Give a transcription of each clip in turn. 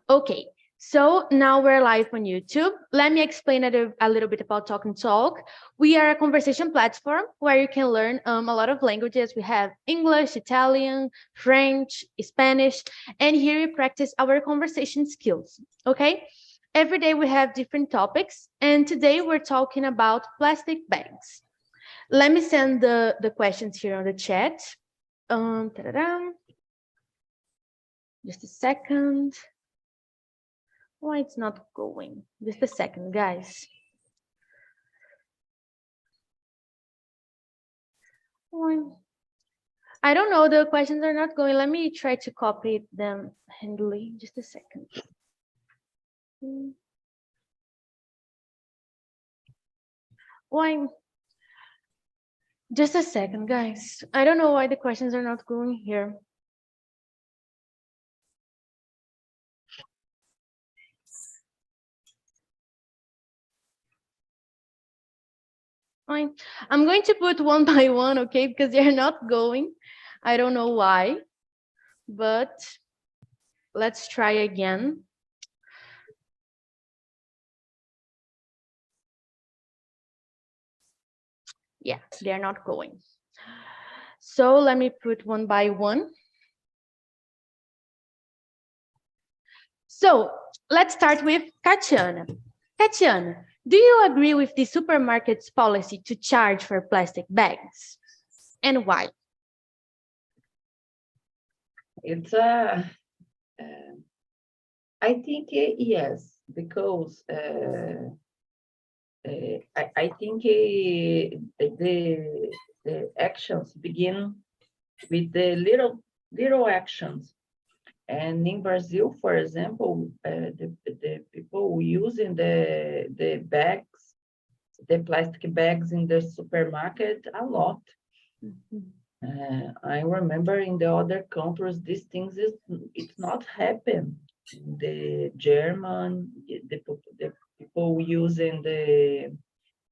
Okay, so now we're live on YouTube. Let me explain a little bit about Talk and Talk. We are a conversation platform where you can learn a lot of languages. We have English, Italian, French, Spanish, and here we practice our conversation skills, okay? Every day we have different topics, and today we're talking about plastic bags. Let me send the questions here on the chat. Ta-da-da. Just a second. Why it's not going? Just a second, guys. Why? I don't know. The questions are not going. Let me try to copy them handily. Just a second. Why? Just a second, guys. I don't know why the questions are not going here. I'm going to put one by one, okay? Because they're not going. I don't know why, but let's try again. Yeah, they're not going. So let me put one by one. So let's start with Katiana. Katiana, do you agree with the supermarket's policy to charge for plastic bags? And why? It's I think yes, because I think the actions begin with the little actions. And in Brazil, for example, the people using the bags, the plastic bags in the supermarket a lot. I remember in the other countries, these things it's not happen. The German, the people using the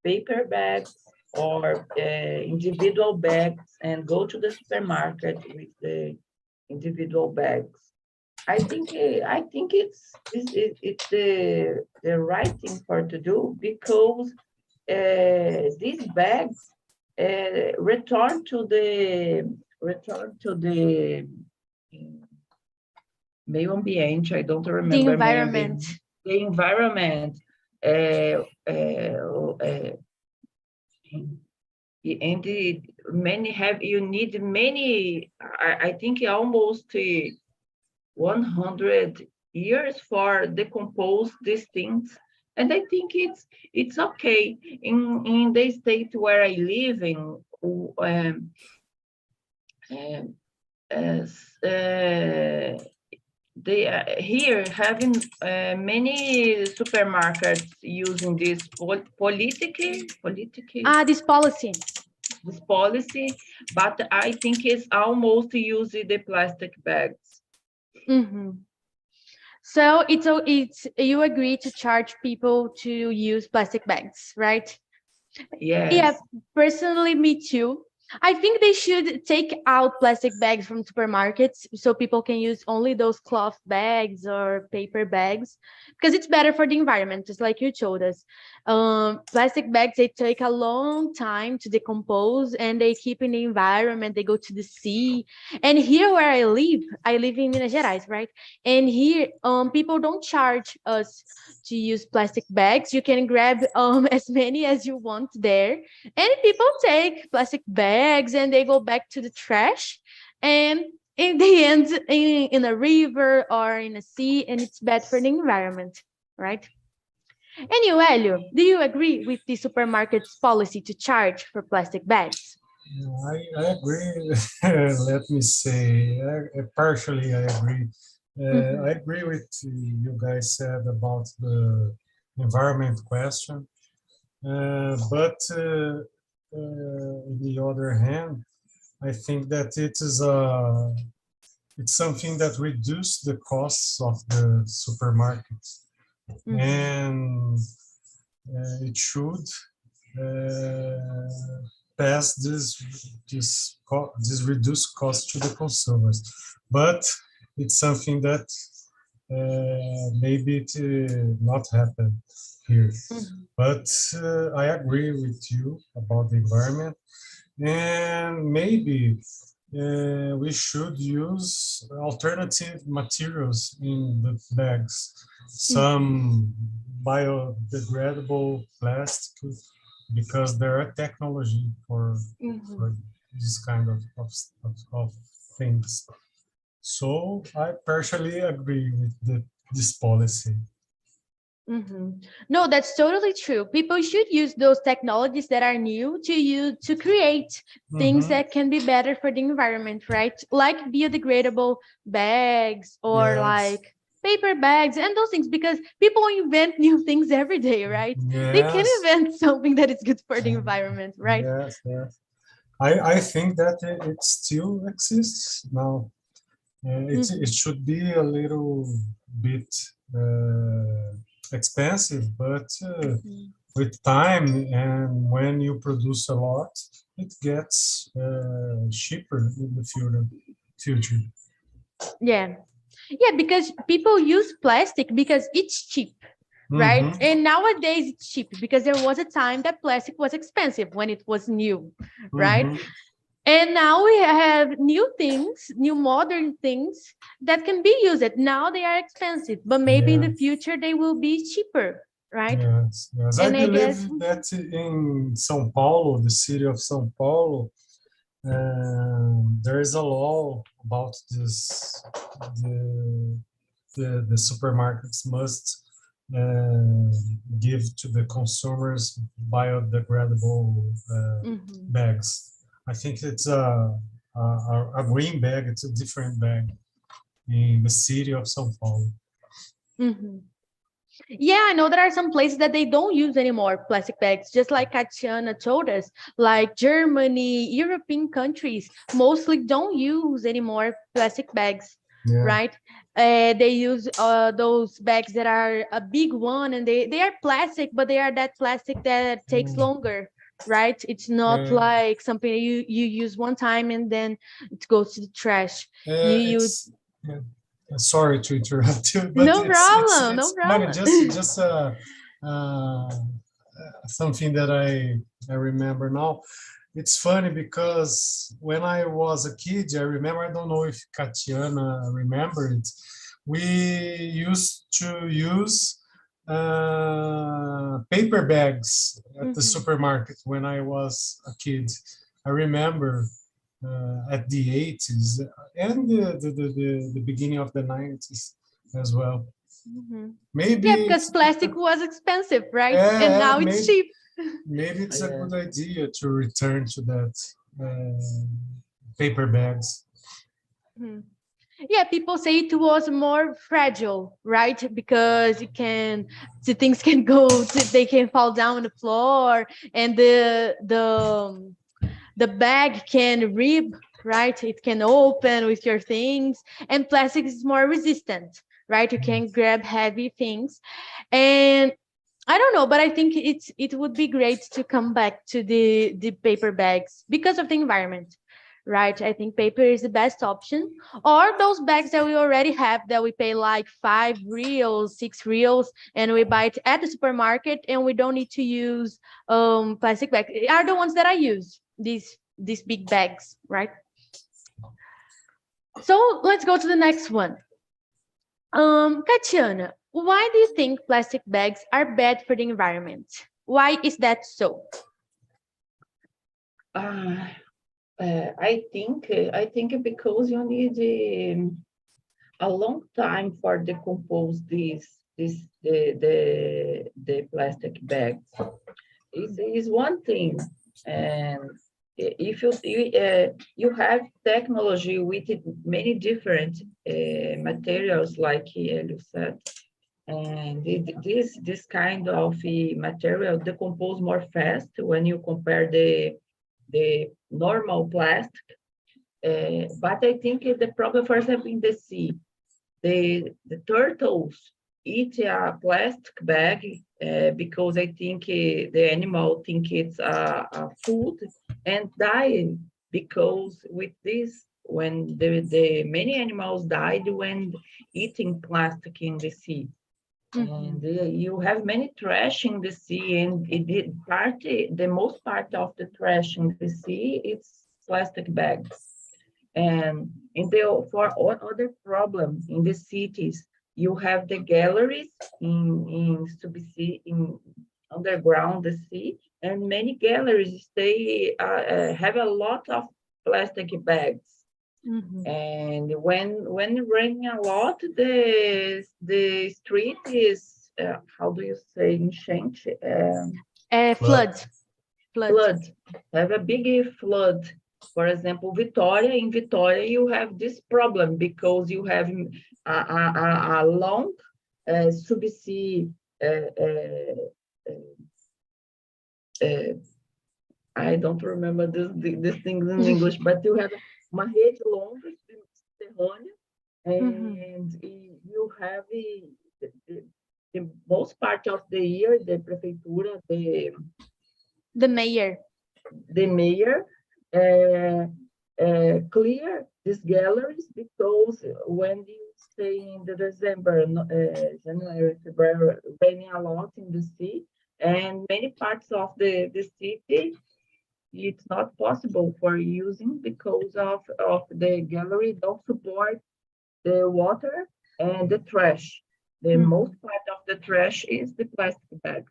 paper bags or individual bags and go to the supermarket with the individual bags. I think it's the right thing for to do because these bags return to the meio ambiente. I don't remember the environment. The environment. And you need many. I think almost 100 years for decompose these things. And I think it's okay. In the state where I live in, they are here having many supermarkets using this This policy, but I think it's almost using the plastic bags. So it's you agree to charge people to use plastic bags, right? Yes. Yeah, personally, me too. I think they should take out plastic bags from supermarkets so people can use only those cloth bags or paper bags because it's better for the environment, just like you told us. Plastic bags, they take a long time to decompose and they keep in the environment, they go to the sea. And here where I live in Minas Gerais, right? And here, people don't charge us to use plastic bags. You can grab as many as you want there. And people take plastic bags and they go back to the trash. And they end in a river or in a sea, and it's bad for the environment, right? Anyway, Hélio, do you agree with the supermarket's policy to charge for plastic bags? I agree. Let me say, partially I agree. I agree with you guys said about the environment question. But on the other hand, I think that it's something that reduces the costs of the supermarkets, and it should pass this reduced cost to the consumers. But it's something that maybe it not happen here. Mhm. But I agree with you about the environment, and maybe we should use alternative materials in the bags. Some biodegradable plastic, because there are technology for this kind of things. So I partially agree with this policy. No, that's totally true. People should use those technologies that are new to use to create things Mhm. that can be better for the environment, right? Like biodegradable bags or Yes, like paper bags and those things, because people invent new things every day, right? They can yes, invent something that is good for the environment, right? yes, yes. I think that it still exists now. It should be a little bit expensive, but with time and when you produce a lot, it gets cheaper in the future. Yeah. Yeah, because people use plastic because it's cheap, right? Mm-hmm. And nowadays it's cheap because there was a time that plastic was expensive when it was new, right? Mm-hmm. And now we have new things, new modern things that can be used. Now they are expensive, but maybe in Yeah. the future they will be cheaper, right? Yes, yes. I And I believe guess, that in São Paulo, the city of São Paulo, there is a law about this. The the supermarkets must uh, give to the consumers biodegradable mhm, bags. I think it's a green bag. It's a different bag in the city of São Paulo. mhm. Yeah, I know there are some places that they don't use anymore plastic bags, just like Katiana told us, like Germany, European countries mostly don't use anymore plastic bags, Yeah. right? They use those bags that are a big one, and they are plastic, but they are that plastic that takes Mm. longer, right? It's not Uh, like something you use one time and then it goes to the trash. You use it's sorry to interrupt you, but no problem, no it's funny. problem. Just uh, something that I remember now. It's funny because when I was a kid, I remember. I don't know if Katiana remember it. We used to use paper bags at the Mhm. supermarket when I was a kid. I remember at the 80s and the beginning of the 90s as well. Mhm. Maybe Yeah, because it's plastic was expensive, right? And yeah, now it's cheap. maybe it's a Yeah. good idea to return to that paper bags. Mhm. Yeah, people say it was more fragile, right? Because the things can they can fall down on the floor, and the bag can rip, right? It can open with your things, and plastic is more resistant, right? You can grab heavy things, and I don't know, but I think it would be great to come back to the paper bags because of the environment, right? I think paper is the best option, or those bags that we already have that we pay like 5 reals, 6 reals, and we buy it at the supermarket, and we don't need to use plastic bags. Are the ones that I use these big bags, right? So let's go to the next one. Katiana, why do you think plastic bags are bad for the environment? Why is that so? Uh, I think because you need a long time for decompose the plastic bags. Is one thing, and if you have technology with many different materials, like you said, and this kind of material decompose more fast when you compare the normal plastic. But I think the problem, for example, in the sea, the turtles eat a plastic bag because I think the animal think it's a food and die because with this when the many animals died when eating plastic in the sea. And you have many trash in the sea, and the most part of the trash in the sea it's plastic bags. And for all other problem in the cities, you have the galleries in subsea in underground the sea, and many galleries they have a lot of plastic bags. And when raining a lot, the street is how do you say enchente? Flood. Flood. Have a big flood. For example, in Vitória, you have this problem because you have a long subsea. I don't remember these things in English, but you have uma rede longa subterrânea, and you have the most part of the year, the prefeitura, the mayor clear these galleries, because when you stay in the December, January, February, raining a lot in the sea, and many parts of the city, it's not possible for using because of the gallery don't support the water and the trash. The most part of the trash is the plastic bag.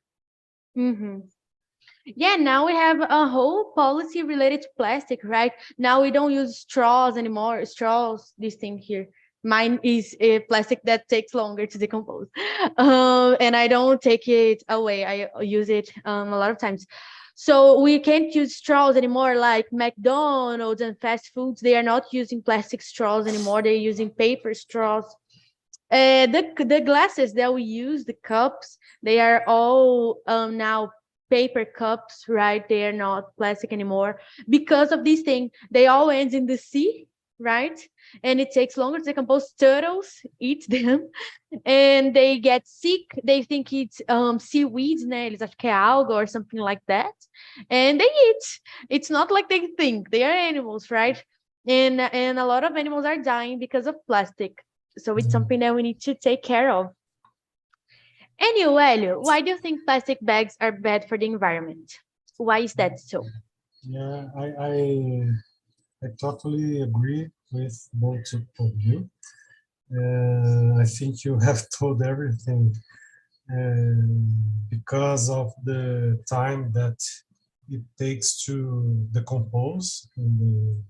Yeah, now we have a whole policy related to plastic, right? Now we don't use straws anymore. Straws, this thing here. Mine is a plastic that takes longer to decompose. And I don't take it away. I use it a lot of times. So we can't use straws anymore, like McDonald's and fast foods. They are not using plastic straws anymore. They're using paper straws. The glasses that we use, the cups, they are all now paper cups, right? They are not plastic anymore. Because of this thing, they all end in the sea, right? And it takes longer to decompose. Turtles eat them and they get sick. They think it's seaweeds, né? Eles acham que é alga or something like that. And they eat. It's not like they think. They are animals, right? And a lot of animals are dying because of plastic. So it's something that we need to take care of. Anyway, Hélio, why do you think plastic bags are bad for the environment? Why is that so? Yeah, I totally agree with both of you. I think you have told everything because of the time that it takes to decompose in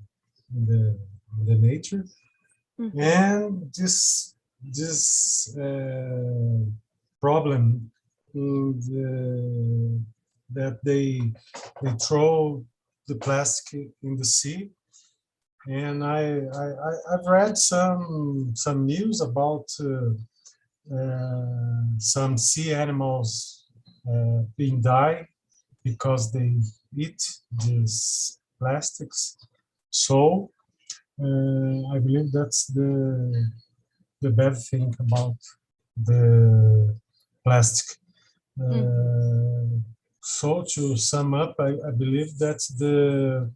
the nature, and this problem that they throw the plastic in the sea. And I've read some news about some sea animals being died because they eat these plastics. So I believe that's the bad thing about the plastic. So to sum up, I believe that the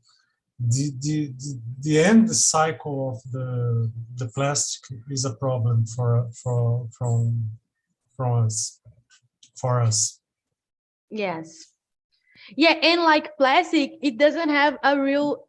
end cycle of the plastic is a problem for us. Yes. Yeah, and like plastic, it doesn't have a real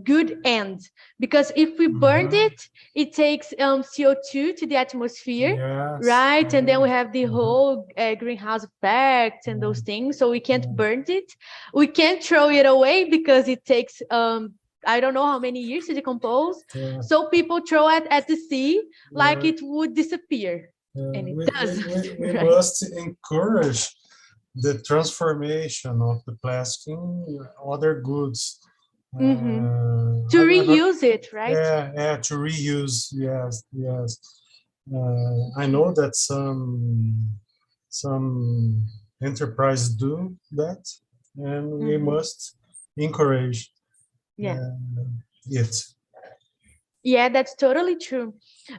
good end, because if we burned it, it takes CO2 to the atmosphere, Yes. right? And then we have the whole greenhouse effect and those things. So we can't burn it. We can't throw it away because it takes I don't know how many years to decompose. Yeah. So people throw it at the sea like it would disappear, and it doesn't. We right? must encourage the transformation of the plastic in other goods. To reuse it, right? Yeah, to reuse. Yes. I know that some enterprises do that, and we must encourage it. Yeah, that's totally true.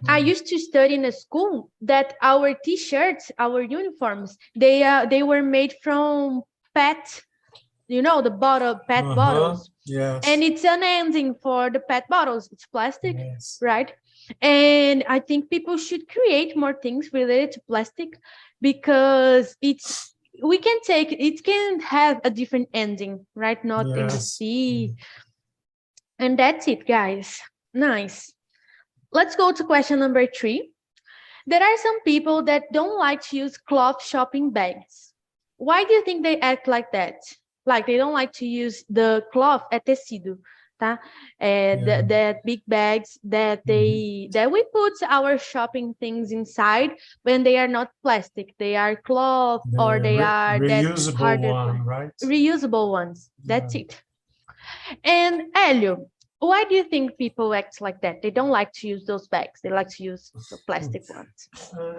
I used to study in a school that our t-shirts, our uniforms, they were made from PET the bottle pet bottles. Yes. And it's an ending for the pet bottles. It's plastic, Yes. right? And I think people should create more things related to plastic, because it can have a different ending, right? Not in the Yes. sea. And that's it, guys. Nice. Let's go to question number 3. There are some people that don't like to use cloth shopping bags. Why do you think they act like that? Like they don't like to use the cloth tecido, tá? That big bags that we put our shopping things inside, when they are not plastic, they are cloth, or they are that reusable harder one, right? reusable ones. That's it. And Hélio, why do you think people act like that? They don't like to use those bags. They like to use the plastic ones.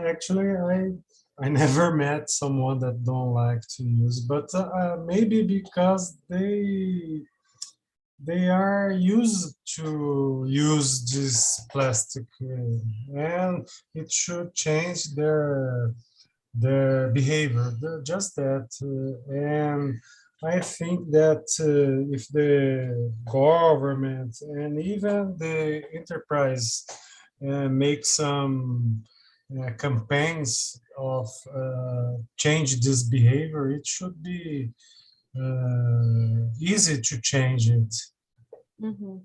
Actually, I never met someone that don't like to use, but maybe because they are used to use this plastic, and it should change their behavior. Just that, and I think that if the government and even the enterprise make some campaigns of change this behavior, it should be easy to change it. Mm-hmm.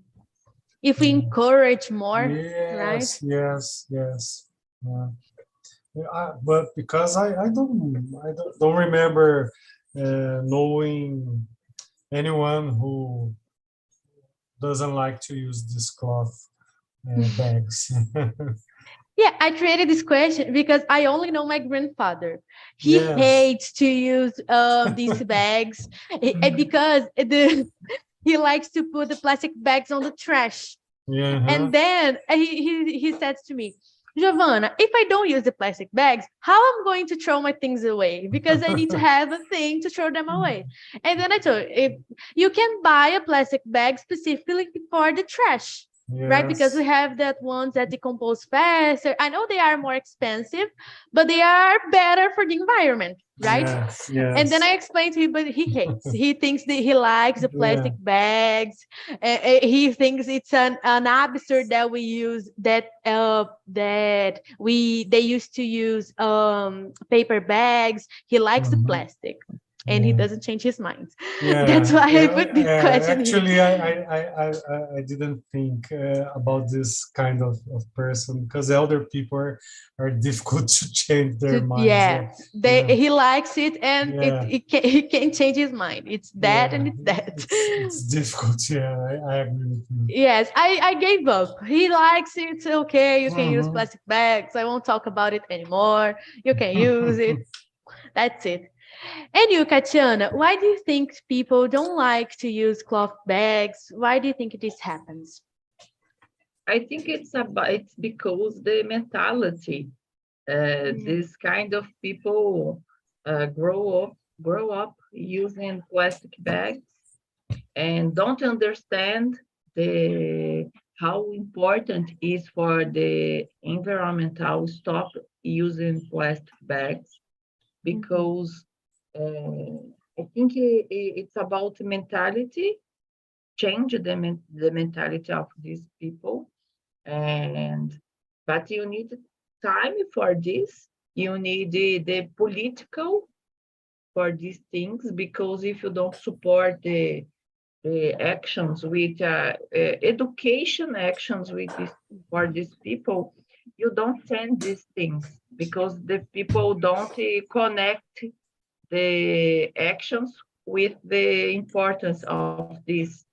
If we encourage more, right? Yes. Yeah. But because I don't remember knowing anyone who doesn't like to use this cloth bags. Yeah, I created this question because I only know my grandfather. He Yes. hates to use these bags because he likes to put the plastic bags on the trash. And then he said to me, Giovanna, if I don't use the plastic bags, how am I going to throw my things away? Because I need to have a thing to throw them away. And then I told him, you can buy a plastic bag specifically for the trash. Yes. Right? Because we have that ones that decompose faster. I know they are more expensive, but they are better for the environment, right? Yes. And then I explained to him, but he hates. He thinks that he likes the plastic bags. He thinks it's an absurd that we use they used to use paper bags. He likes the plastic. And he doesn't change his mind. That's why I put this question actually, here. I didn't think about this kind of person, because elder people are difficult to change their minds. He likes it, and he can't change his mind. It's that and it's that. It's difficult. I agree with you. Yes, I gave up. He likes it. Okay, you can use plastic bags. I won't talk about it anymore. You can use it. That's it. And you, Katiana, why do you think people don't like to use cloth bags? Why do you think this happens? I think it's because the mentality, this kind of people grow up using plastic bags and don't understand how important it is for the environmental stop using plastic bags, because I think it's about mentality, change the mentality of these people, but you need time for this. You need the political for these things, because if you don't support the actions with education actions for these people, you don't change these things, because the people don't connect the actions with the importance of this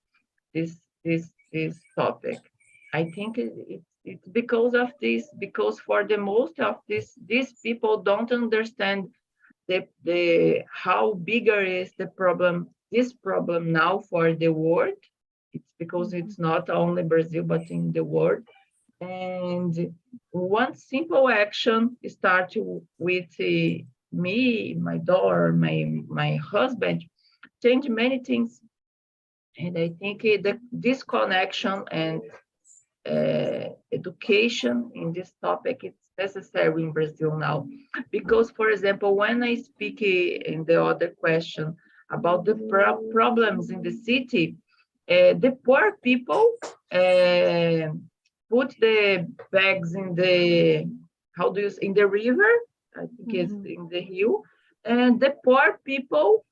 topic. I think it's because of this, because for the most of these people don't understand the how bigger is this problem now for the world. It's because it's not only Brazil but in the world. And one simple action starts with me, my daughter, my husband, change many things. And I think this connection and education in this topic is necessary in Brazil now. Because, for example, when I speak in the other question about the problems in the city. The poor people put the bags in the, how do you say, in the river, I think it's in the hill, and the poor people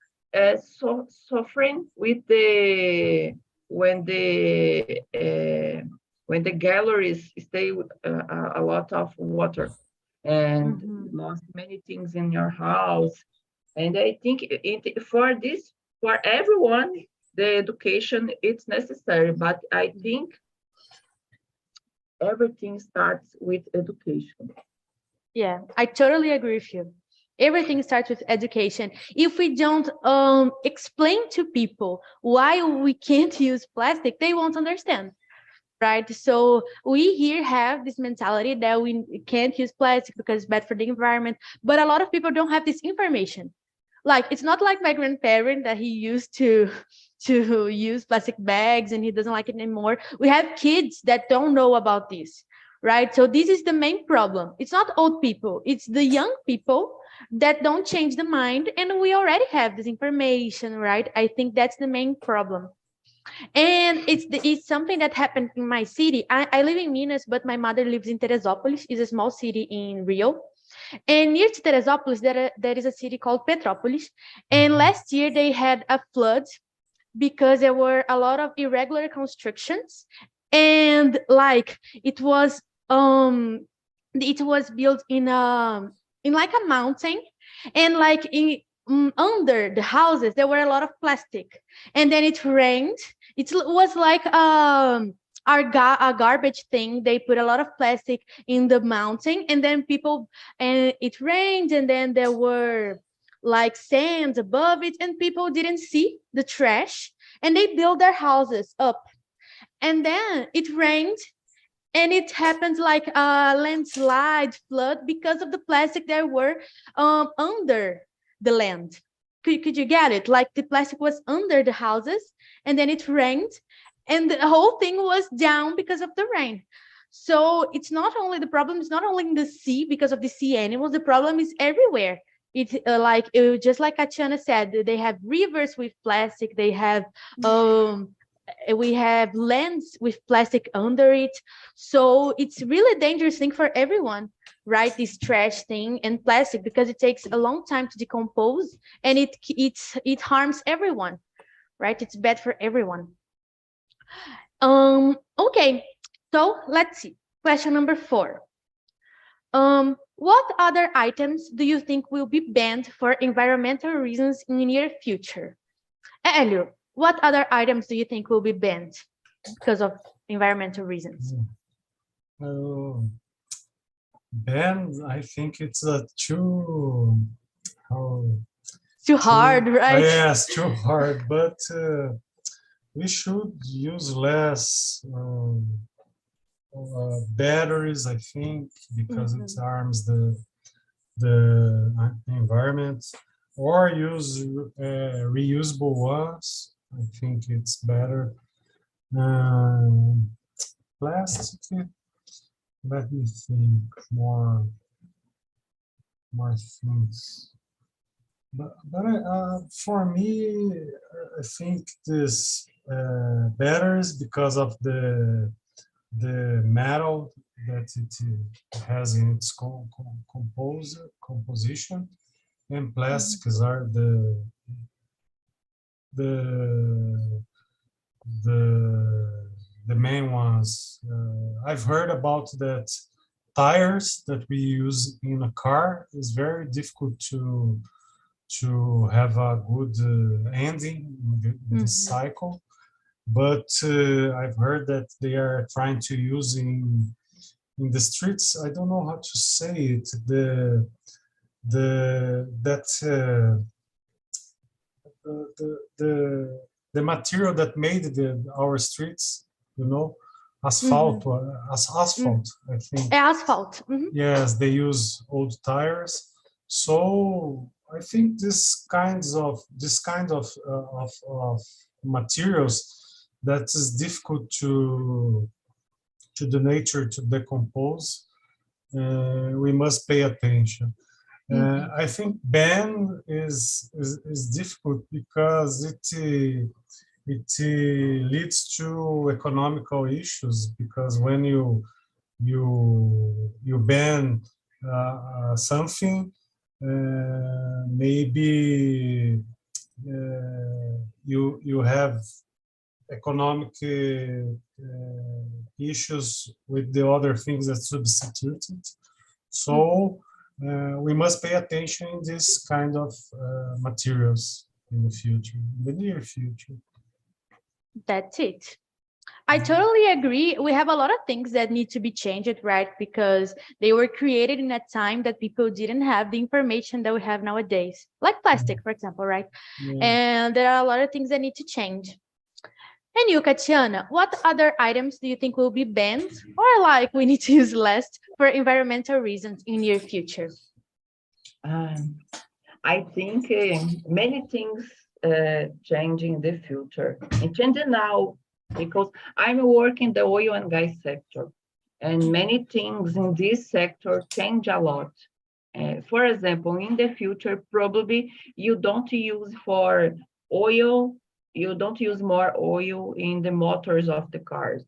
suffering with the when the galleries stay with a lot of water and lost many things in your house. And I think for this, for everyone, the education it's necessary, but I think everything starts with education. Yeah, I totally agree with you. Everything starts with education. If we don't explain to people why we can't use plastic, they won't understand, right? So we here have this mentality that we can't use plastic because it's bad for the environment, but a lot of people don't have this information. Like, it's not like my grandparent that he used to use plastic bags and he doesn't like it anymore. We have kids that don't know about this, right? So this is the main problem. It's not old people, it's the young people that don't change the mind, and we already have this information, right? I think that's the main problem. And it's something that happened in my city. I live in Minas, but my mother lives in Teresópolis, is a small city in Rio. And near to Teresópolis, there is a city called Petrópolis. And last year they had a flood because there were a lot of irregular constructions. And like it was built in like a mountain, and like under the houses there were a lot of plastic. And then it rained. It was like a garbage thing. They put a lot of plastic in the mountain, and then and it rained, and then there were like sands above it, and people didn't see the trash, and they built their houses up. And then it rained, and it happened like a landslide flood because of the plastic that were under the land. Could you get it? Like the plastic was under the houses, and then it rained, and the whole thing was down because of the rain. So it's not only the problem is not only in the sea because of the sea animals. The problem is everywhere. It's just like Tatiana said, they have rivers with plastic. They have we have lands with plastic under it. So it's really a dangerous thing for everyone, right? This trash thing and plastic, because it takes a long time to decompose, and it harms everyone, right? It's bad for everyone. Okay, so let's see. Question number 4. What other items do you think will be banned for environmental reasons in the near future? Hélio, what other items do you think will be banned because of environmental reasons? Banned, I think it's too hard, right? Yes, too hard, but we should use less batteries, I think, because it harms the environment, or use reusable ones. I think it's better. Plastic, let me think more things. But for me, I think this batteries, because of the metal that it has in its composition, and plastics are the main ones. I've heard about that tires that we use in a car is very difficult to have a good ending in the cycle. But I've heard that they are trying to use in the streets. I don't know how to say it. The material that made our streets, asphalt, asphalt. I think. Asphalt. Yes, they use old tires. So I think this kind of materials that is difficult to the nature to decompose. We must pay attention. I think ban is difficult because it leads to economical issues, because when you ban something, maybe you have economic issues with the other things that substituted. So we must pay attention in this kind of materials in the future, in the near future. That's it. I totally agree. We have a lot of things that need to be changed, right? Because they were created in a time that people didn't have the information that we have nowadays, like plastic, for example, right? Yeah. And there are a lot of things that need to change. And you, Katiana, what other items do you think will be banned or like we need to use less for environmental reasons in near future? I think many things change in the future. And changing now, because I'm working the oil and gas sector, and many things in this sector change a lot. For example, in the future, probably you don't use for oil, you don't use more oil in the motors of the cars.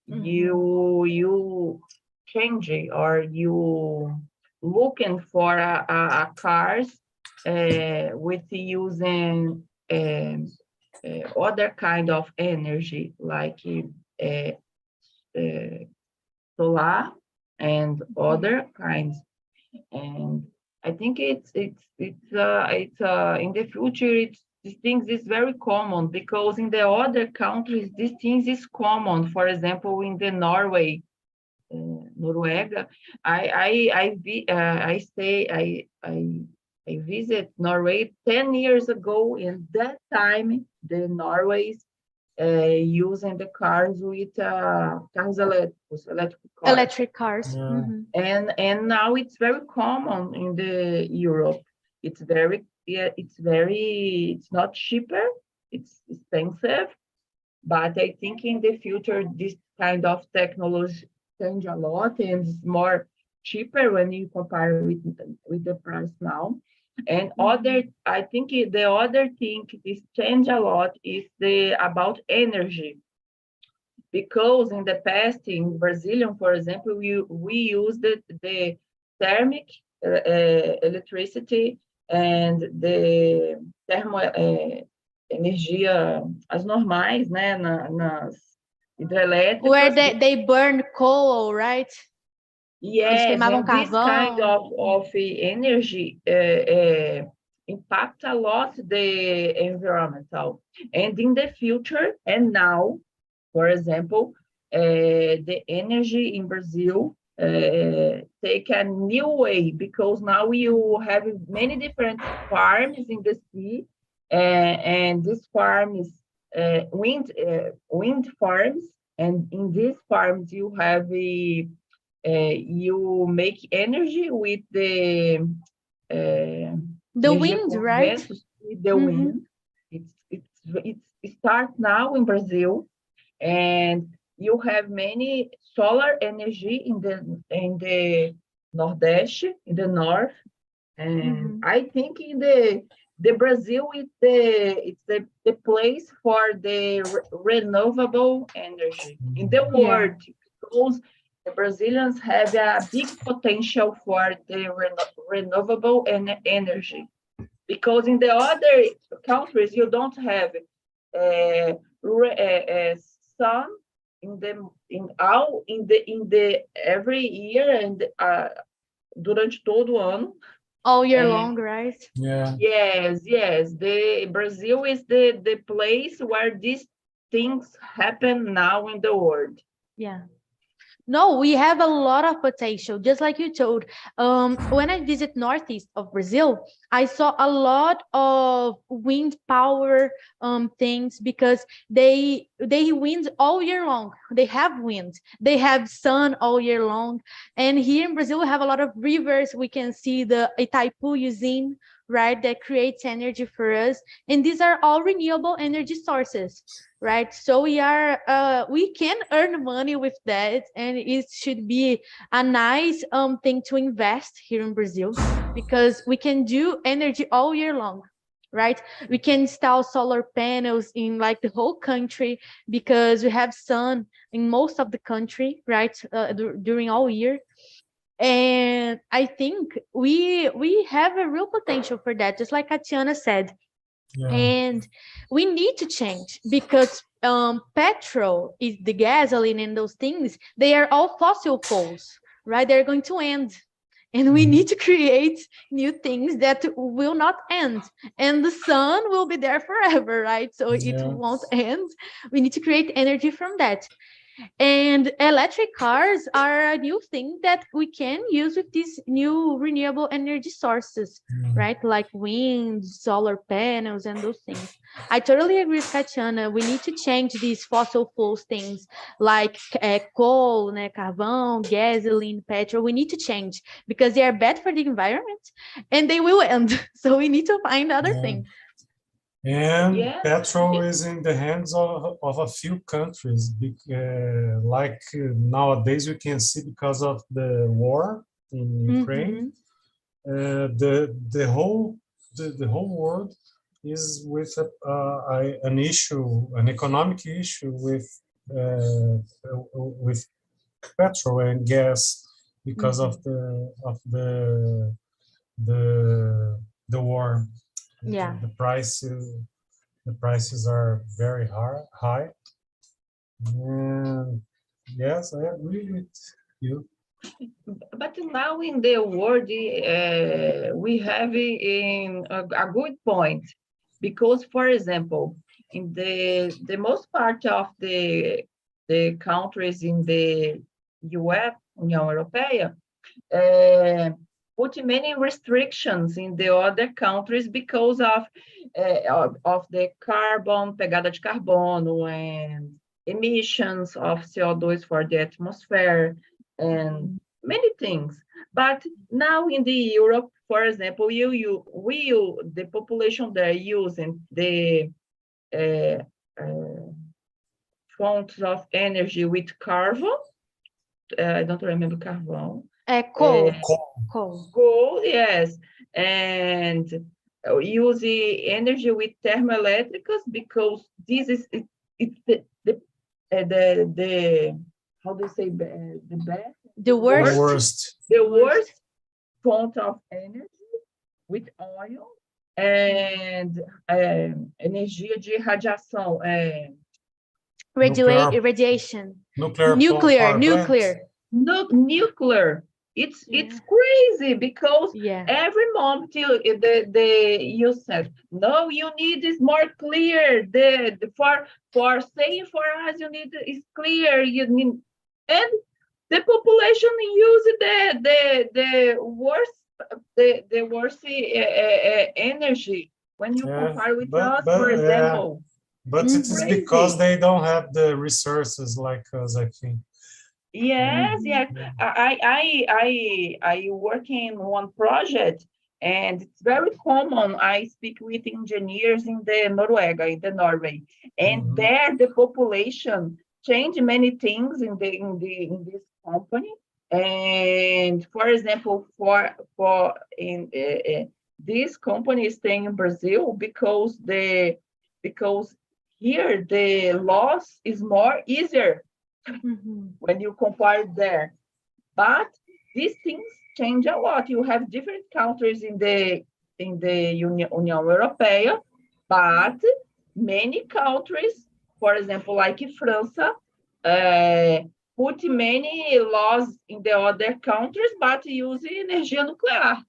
You change it, or you looking for a cars with using other kind of energy, like solar and other kinds. And I think it's in the future, these things is very common, because in the other countries these things is common. For example, in the Norway, Noruega, I visit Norway 10 years ago. In that time, the Norways using the cars with cars Electric cars. Yeah. And now it's very common in the Europe. It's not cheaper, it's expensive, but I think in the future this kind of technology change a lot, and it's more cheaper when you compare with the price now. And I think the other thing is change a lot is about energy, because in the past in Brazilian, for example, we used the thermic electricity and the termo energia, as normais, né, nas hidrelétricas. Where they burn coal, right? Yes, queimavam and this kind carvão. of energy impact a lot the environmental. And in the future, and now, for example, the energy in Brazil take a new way, because now you have many different farms in the sea, and these farms, wind farms, and in these farms you have you make energy with the wind, right? with the wind. It starts now in Brazil, and you have many solar energy in the Nordeste, in the north, and I think in the Brazil it's the place for the renewable energy in the world, because the Brazilians have a big potential for the renewable energy, because in the other countries you don't have sun in the every year, and durante todo o ano. All year long, right? Yeah. Yes. The Brazil is the place where these things happen now in the world. Yeah. No, we have a lot of potential, just like you told. When I visit northeast of Brazil, I saw a lot of wind power things, because they wind all year long. They have wind, they have sun all year long. And here in Brazil, we have a lot of rivers. We can see the Itaipu usine, right, that creates energy for us. And these are all renewable energy sources, right? So we can earn money with that, and it should be a nice thing to invest here in Brazil. because we can do energy all year long, right? We can install solar panels in like the whole country because we have sun in most of the country, right? During all year. And I think we have a real potential for that, just like Tatiana said. Yeah. And we need to change because petrol, is the gasoline and those things, they are all fossil fuels, right? They're going to end. And we need to create new things that will not end. And the sun will be there forever, right? So it Yeah. won't end. We need to create energy from that. And electric cars are a new thing that we can use with these new renewable energy sources, right? Like wind, solar panels, and those things. I totally agree with Tatiana. We need to change these fossil fuels things like coal, carvão, gasoline, petrol. We need to change because they are bad for the environment and they will end. So we need to find other things. And Yes. petrol is in the hands of a few countries, like nowadays we can see because of the war in Ukraine. The whole world is with an issue, an economic issue with petrol and gas because of the war. Yeah. The prices are very high. And yes, I agree with you. But now in the world, we have a good point, because, for example, in the most part of the countries in the US, União Europeia, put many restrictions in the other countries because of the carbon, pegada de carbono, and emissions of CO2 for the atmosphere, and many things. But now in the Europe, for example, the population there using the fonts of energy with carvão. I don't remember carvão. Coal, yes, and use the energy with thermoelectricas, because this is the how do you say the worst font of energy with oil and energia de radiação, radiation, nuclear. It's crazy, because every month you said, no, you need is more clear. For saying for us, you need is clear. You need, and the population use the worst energy when you compare with us, for example. But it is because they don't have the resources like us, I think. Yes. I work in one project, and it's very common. I speak with engineers in the Norway, and there the population changed many things in this company. And for example, for in this company is staying in Brazil because here the loss is more easier. When you compare there, but these things change a lot. You have different countries in the União Europeia, but many countries, for example, like France, put many laws in the other countries, but use energia nuclear.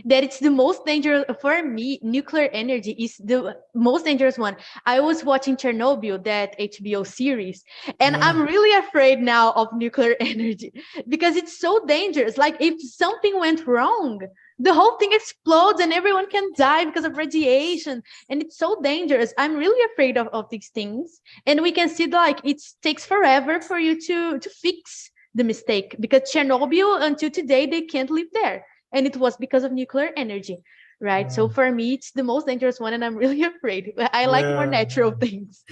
That it's the most dangerous for me. Nuclear energy is the most dangerous one. I was watching Chernobyl, that HBO series, and I'm really afraid now of nuclear energy because it's so dangerous. Like if something went wrong, the whole thing explodes and everyone can die because of radiation, and it's so dangerous. I'm really afraid of these things, and we can see like it takes forever for you to fix the mistake, because Chernobyl until today they can't live there. And it was because of nuclear energy, right? So for me, it's the most dangerous one, and I'm really afraid. I like more natural things.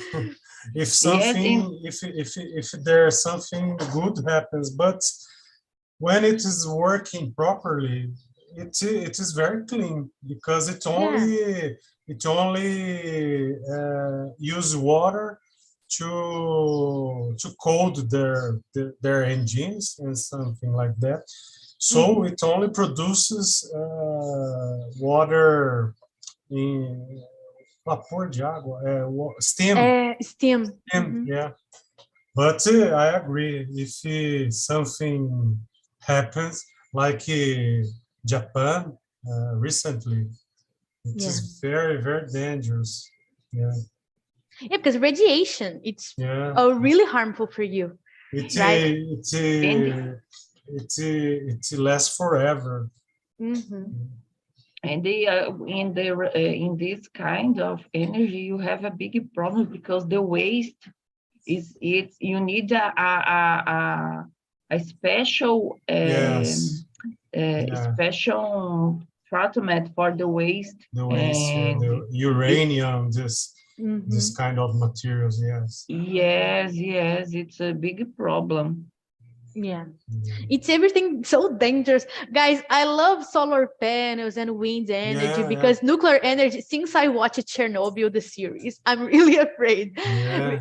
If something, if there's something good happens, but when it is working properly, it is very clean because it only use water to cold their engines and something like that. So it only produces water in vapor de água, steam. Steam. Yeah. But I agree. If something happens, like Japan recently, it is very, very dangerous. Yeah. Yeah, because radiation, it's really harmful for you. Right? It lasts forever. And in this kind of energy, you have a big problem because the waste you need a special special treatment for the waste. The waste, the uranium, this kind of materials. Yes, it's a big problem. Yeah, it's everything so dangerous, guys. I love solar panels and wind energy because nuclear energy, since I watched Chernobyl the series, I'm really afraid. And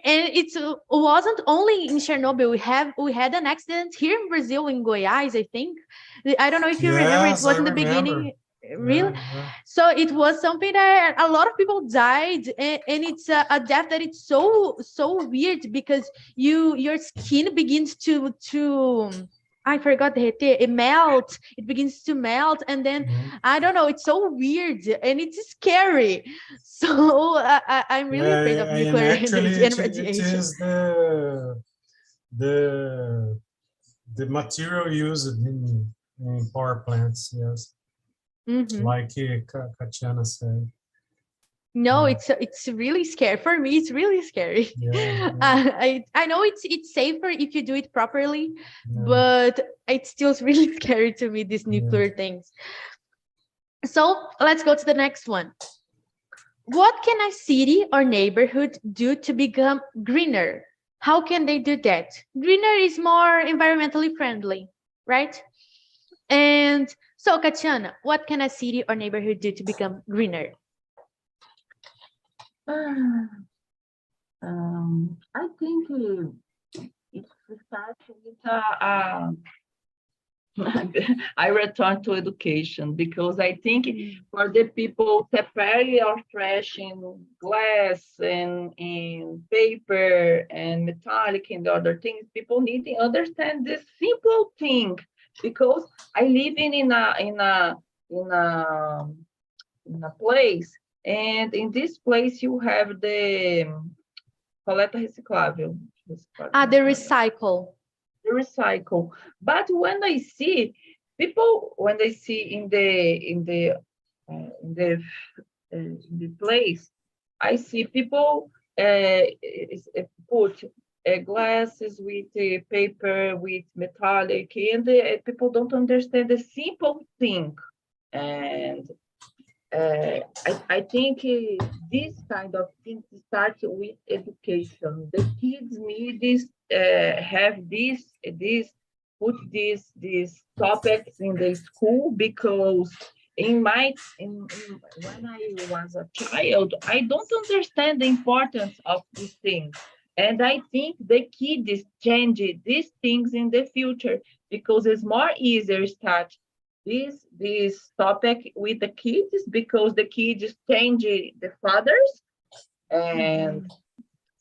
it wasn't only in Chernobyl. We had an accident here in Brazil, in Goiás, I think. I don't know if you remember, it was in the beginning. Really? So it was something that a lot of people died, and it's a death that it's so weird because your skin begins to I forgot it melt. It begins to melt, and then I don't know. It's so weird and it's scary. So I'm really afraid of nuclear energy and radiation. It is the material used in power plants. Yes. Like Katiana said. No, it's really scary. For me, it's really scary. I know it's safer if you do it properly, but it's still really scary to me, these nuclear things. So let's go to the next one. What can a city or neighborhood do to become greener? How can they do that? Greener is more environmentally friendly, right? And so, Katiana, what can a city or neighborhood do to become greener? I think it starts with I return to education because I think for the people separate your trash in glass and in paper and metallic and other things, people need to understand this simple thing. Because I live in a place, and in this place you have the coleta reciclável. The recycle. The recycle. But when I see people, in the place, I see people put glasses with paper, with metallic, and people don't understand the simple thing. And I think this kind of thing starts with education. The kids need this, put these topics in the school because when I was a child, I don't understand the importance of these things. And I think the kids change these things in the future because it's more easier start this topic with the kids because the kids change the fathers and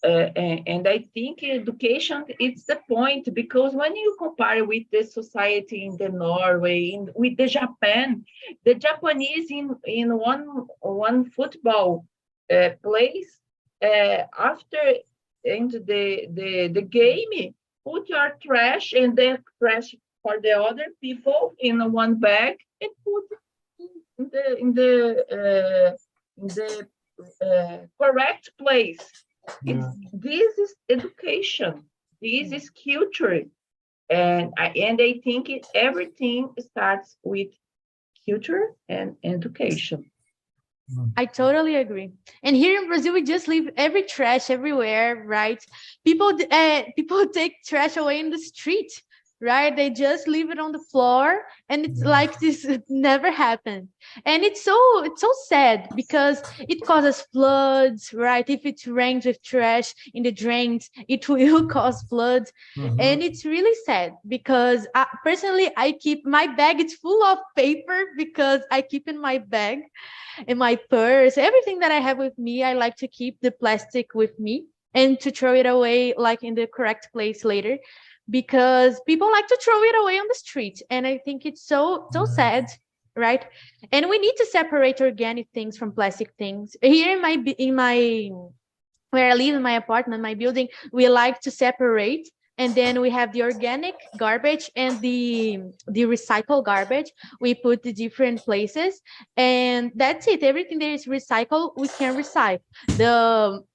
I think education it's the point because when you compare with the society in the Norway with the Japan, the Japanese in one football place after into the game, put your trash and the trash for the other people in one bag and put in the correct place. This is education. This is culture, and I think everything starts with culture and education. I totally agree. And here in Brazil, we just leave every trash everywhere, right? People take trash away in the street. right? They just leave it on the floor, and it's like this never happened. And it's so sad because it causes floods, right? If it rains with trash in the drains, it will cause floods. And it's really sad because personally, I keep my bag, it's full of paper because I keep in my bag, in my purse, everything that I have with me. I like to keep the plastic with me and to throw it away like in the correct place later, because people like to throw it away on the street. And I think it's so sad, right? And we need to separate organic things from plastic things. Here in my where I live, in my apartment, my building, we like to separate. And then we have the organic garbage and the recycled garbage. We put the different places, and that's it. Everything that is recycled, we can recycle.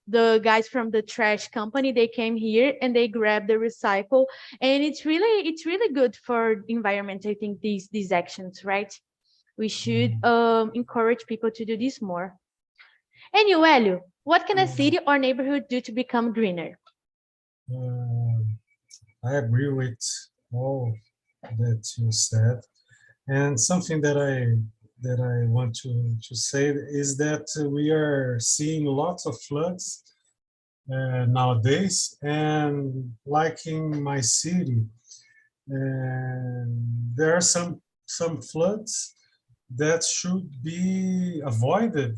The guys from the trash company, they came here and they grabbed the recycle, and it's really good for the environment. I think these actions, right? We should encourage people to do this more. And you, Elio, what can a city or neighborhood do to become greener? I agree with all that you said, and something that I want to say is that we are seeing lots of floods nowadays, and like in my city, there are some floods that should be avoided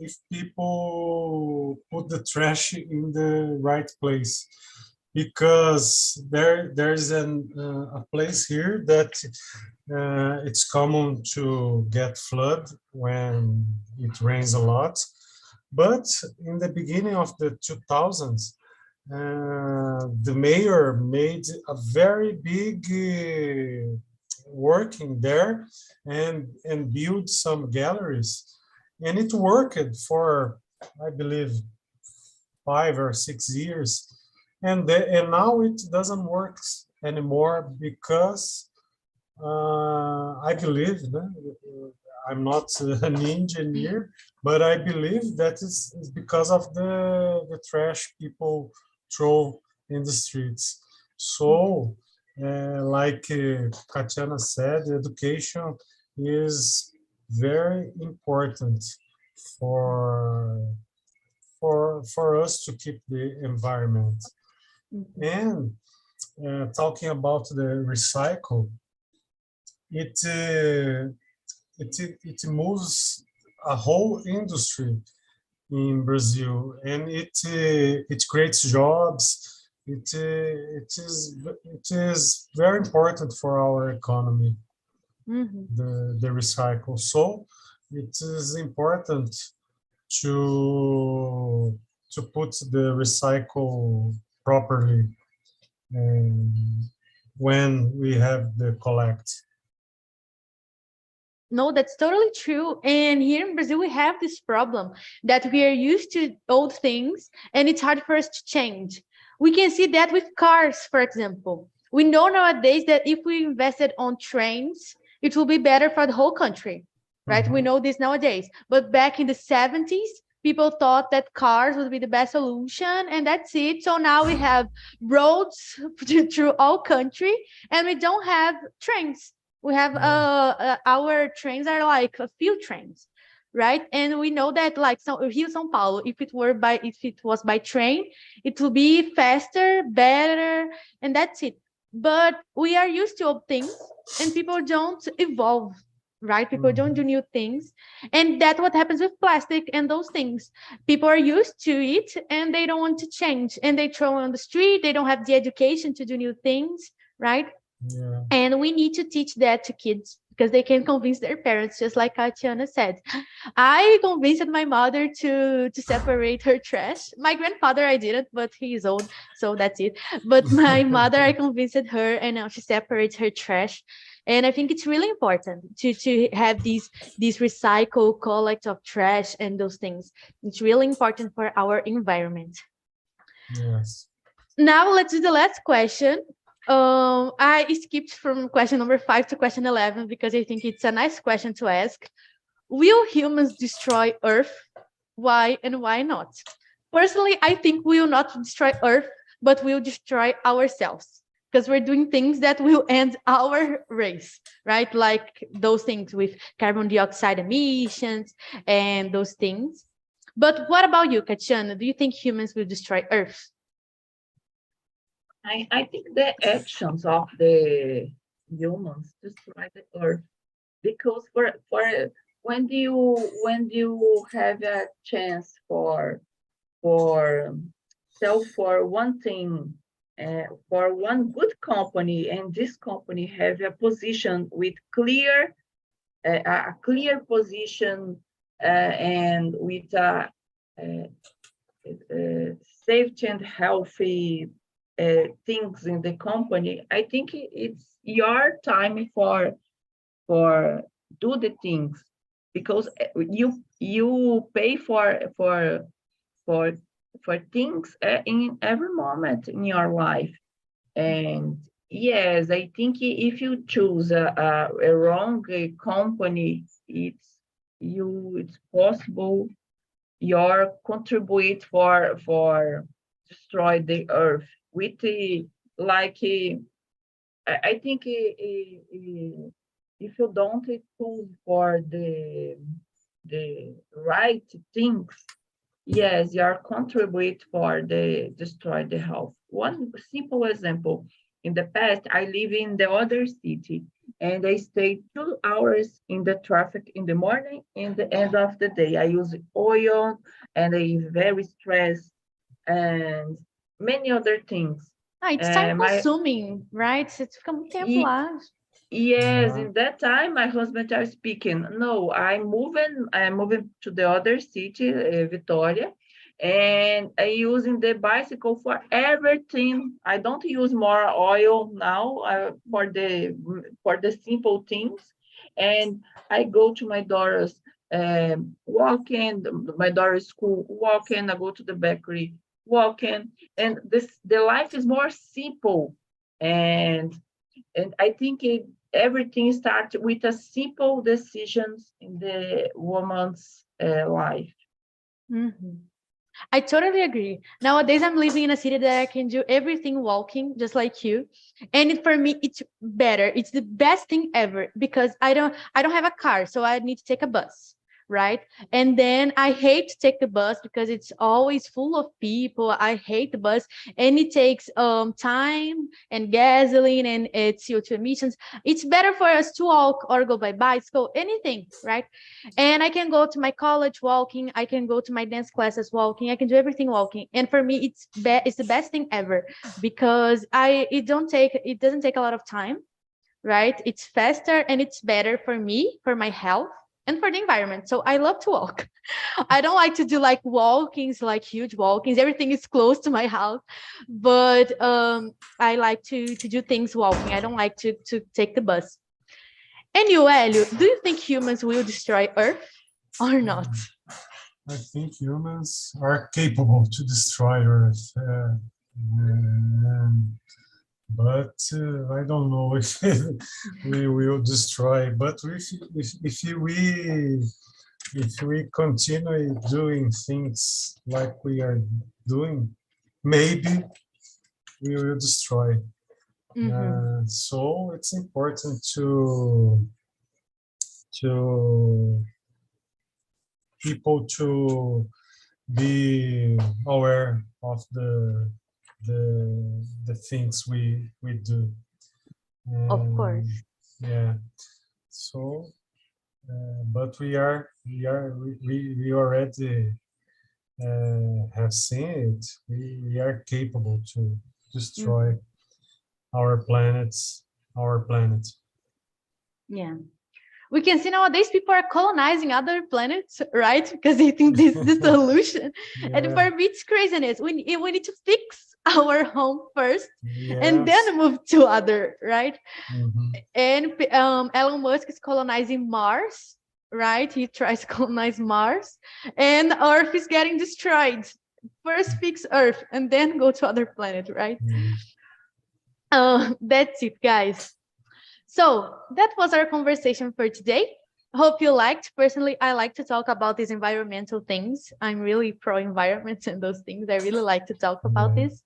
if people put the trash in the right place, because there's a place here that it's common to get flood when it rains a lot. But in the beginning of the 2000s, the mayor made a very big working there and built some galleries, and it worked for, I believe, 5 or 6 years, and now it doesn't work anymore because I believe, I'm not an engineer, but I believe that is because of the trash people throw in the streets. So, like Katiana said, education is very important for for us to keep the environment. And talking about the recycle, it it moves a whole industry in Brazil, and it creates jobs. It is very important for our economy, the recycle. So it is important to put the recycle properly when we have the collect. No, that's totally true. And here in Brazil, we have this problem that we are used to old things and it's hard for us to change. We can see that with cars, for example. We know nowadays that if we invested on trains, it will be better for the whole country, right? We know this nowadays. But back in the 70s, people thought that cars would be the best solution, and that's it. So now we have roads through all country, and we don't have trains. We have our trains are like a few trains, right? And we know that like here São Paulo, if it was by train, it will be faster, better, and that's it. But we are used to old things, and people don't evolve, right? People don't do new things, and that's what happens with plastic and those things. People are used to it, and they don't want to change, and they throw on the street. They don't have the education to do new things, right? Yeah. And we need to teach that to kids because they can convince their parents, just like Tatiana said. I convinced my mother to separate her trash. My grandfather, I didn't, but he is old, so that's it. But my mother, I convinced her, and now she separates her trash. And I think it's really important to have these recycle, collect of trash and those things. It's really important for our environment. Yes. Now let's do the last question. I skipped from question number 5 to question 11 because I think it's a nice question to ask. Will humans destroy Earth? Why and why not? Personally, I think we will not destroy Earth, but we'll destroy ourselves because we're doing things that will end our race, right? Like those things with carbon dioxide emissions and those things. But what about you, Katiana? Do you think humans will destroy Earth? I think the actions of the humans destroy the earth, because for when you have a chance for sell for one thing, for one good company, and this company have a position with a clear position, and with safety and healthy things in the company. I think it's your time for do the things, because you pay for for things in every moment in your life. And yes, I think if you choose a wrong company, it's possible your contribute for destroy the earth with the, like I think if you don't choose for the right things, yes, you are contribute for the destroy the health. One simple example: in the past, I live in the other city, and I stay 2 hours in the traffic in the morning and the end of the day. I use oil, and I very stressed, and many other things. Ah, it's time My consuming, right? Você fica muito tempo lá. Yes, Yeah. in that time, my husband are speaking. No, I'm moving to the other city, Vitória, and I using the bicycle for everything. I don't use more oil now for the simple things, and I go to my daughter's walking, my daughter's school walking. I go to the bakery walking, and the life is more simple, and I think everything starts with a simple decisions in the woman's life. Mhm. I totally agree. Nowadays, I'm living in a city that I can do everything walking, just like you. And for me, it's better. It's the best thing ever because I don't have a car, so I need to take a bus, right? And then I hate to take the bus because it's always full of people. I hate the bus, and it takes time and gasoline and CO2 emissions. It's better for us to walk or go by bicycle, anything, right? And I can go to my college walking. I can go to my dance classes walking. I can do everything walking. And for me, it's the best thing ever because it doesn't take a lot of time, right? It's faster and it's better for me, for my health, and for the environment. So I love to walk. I don't like to do like walkings, like huge walkings. Everything is close to my house, but I like to do things walking. I don't like to take the bus. And you, Elio, do you think humans will destroy Earth or not? I think humans are capable to destroy Earth, but I don't know if we will destroy. But if we continue doing things like we are doing, maybe we will destroy. So it's important to people to be aware of the things we do. Of course. Yeah. So, but we already have seen it. We are capable to destroy our planet. Yeah. We can see nowadays people are colonizing other planets, right? Because they think this is the solution. And Yeah. for me, it's craziness. We need to fix our home first and Yes. then move to other, right? Mhm. And Elon Musk is colonizing Mars, right? He tries to colonize Mars, and Earth is getting destroyed. First fix Earth and then go to other planet, right? That's it, guys. So that was our conversation for today. Hope you liked. Personally, I like to talk about these environmental things. I'm really pro environment and those things. I really like to talk about Yeah. this.